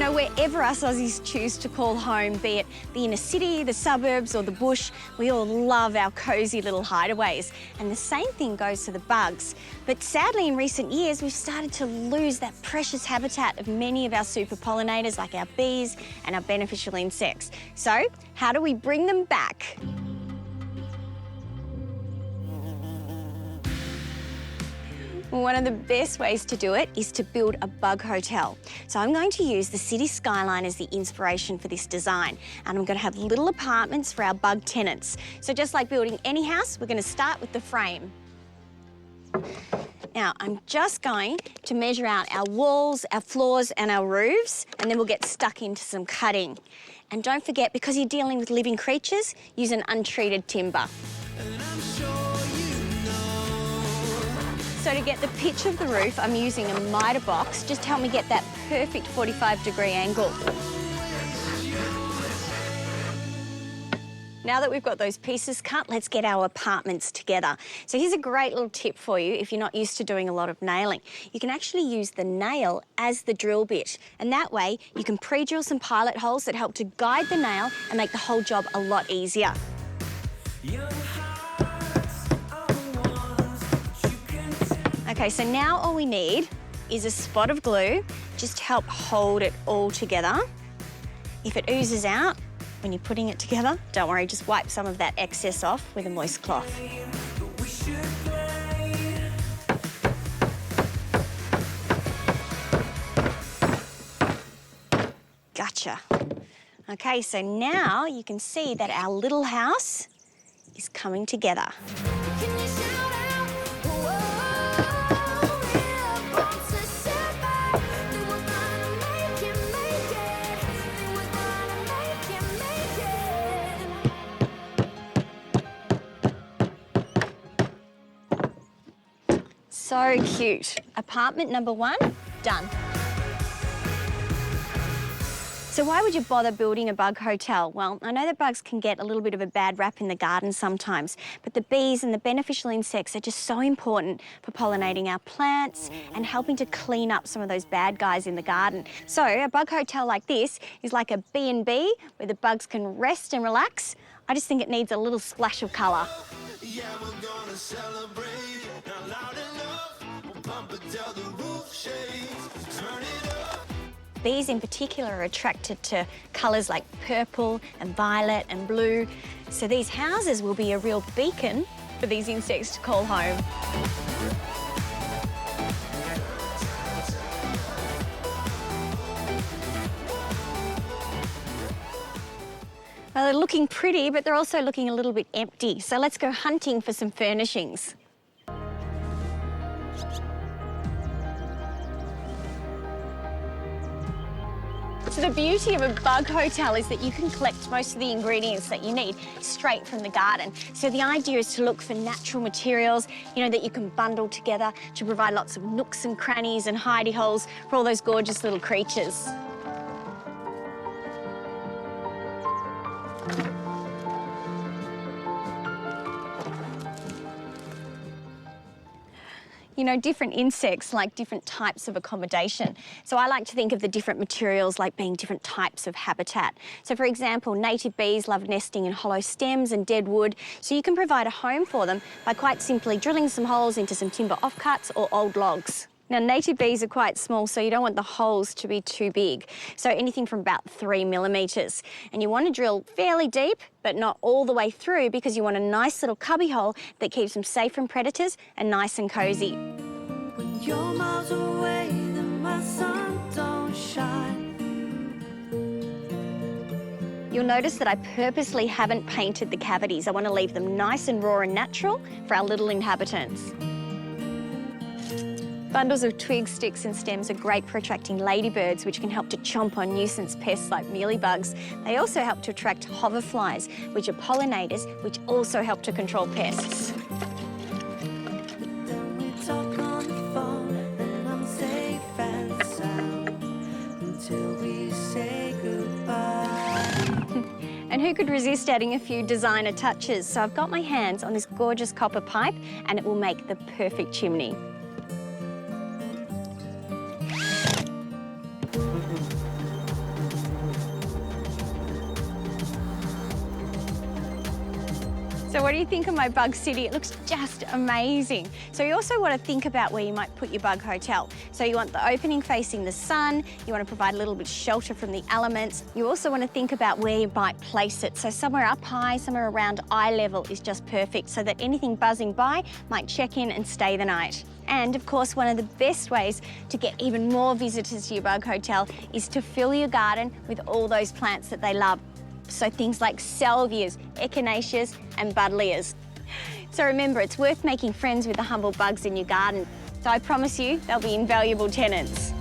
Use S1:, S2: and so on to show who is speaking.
S1: know, wherever us Aussies choose to call home, be it the inner city, the suburbs or the bush, we all love our cosy little hideaways. And the same thing goes to the bugs. But sadly, in recent years, we've started to lose that precious habitat of many of our super pollinators, like our bees and our beneficial insects. So how do we bring them back? One of the best ways to do it is to build a bug hotel. So I'm going to use the city skyline as the inspiration for this design. And I'm going to have little apartments for our bug tenants. So just like building any house, we're going to start with the frame. Now, I'm just going to measure out our walls, our floors and our roofs, and then we'll get stuck into some cutting. And don't forget, because you're dealing with living creatures, use an untreated timber. So to get the pitch of the roof, I'm using a miter box just to help me get that perfect 45-degree angle. Now that we've got those pieces cut, let's get our apartments together. So here's a great little tip for you if you're not used to doing a lot of nailing. You can actually use the nail as the drill bit, and that way you can pre-drill some pilot holes that help to guide the nail and make the whole job a lot easier. Okay, so now all we need is a spot of glue just to help hold it all together. If it oozes out when you're putting it together, don't worry, just wipe some of that excess off with a moist cloth. Gotcha. Okay, so now you can see that our little house is coming together. So cute. Apartment number 1, done. So why would you bother building a bug hotel? Well, I know that bugs can get a little bit of a bad rap in the garden sometimes, but the bees and the beneficial insects are just so important for pollinating our plants and helping to clean up some of those bad guys in the garden. So a bug hotel like this is like a B&B where the bugs can rest and relax. I just think it needs a little splash of colour. Yeah, we're gonna celebrate. Not loud enough. We'll pump it till the roof shakes. Turn it up. Bees in particular are attracted to colours like purple and violet and blue. So these houses will be a real beacon for these insects to call home. Well, they're looking pretty, but they're also looking a little bit empty. So let's go hunting for some furnishings. So the beauty of a bug hotel is that you can collect most of the ingredients that you need straight from the garden. So the idea is to look for natural materials, you know, that you can bundle together to provide lots of nooks and crannies and hidey holes for all those gorgeous little creatures. You know, different insects like different types of accommodation. So I like to think of the different materials like being different types of habitat. So for example, native bees love nesting in hollow stems and dead wood. So you can provide a home for them by quite simply drilling some holes into some timber offcuts or old logs. Now, native bees are quite small, so you don't want the holes to be too big. So anything from about 3 millimetres. And you want to drill fairly deep, but not all the way through, because you want a nice little cubby hole that keeps them safe from predators and nice and cosy. When you're miles away, then my sun don't shine. You'll notice that I purposely haven't painted the cavities. I want to leave them nice and raw and natural for our little inhabitants. Bundles of twigs, sticks and stems are great for attracting ladybirds, which can help to chomp on nuisance pests like mealybugs. They also help to attract hoverflies, which are pollinators, which also help to control pests. And who could resist adding a few designer touches? So I've got my hands on this gorgeous copper pipe and it will make the perfect chimney. So what do you think of my bug city? It looks just amazing. So you also want to think about where you might put your bug hotel. So you want the opening facing the sun, you want to provide a little bit of shelter from the elements. You also want to think about where you might place it. So somewhere up high, somewhere around eye level is just perfect so that anything buzzing by might check in and stay the night. And of course, one of the best ways to get even more visitors to your bug hotel is to fill your garden with all those plants that they love. So things like salvias, echinaceas and buddleias. So remember, it's worth making friends with the humble bugs in your garden. So I promise you, they'll be invaluable tenants.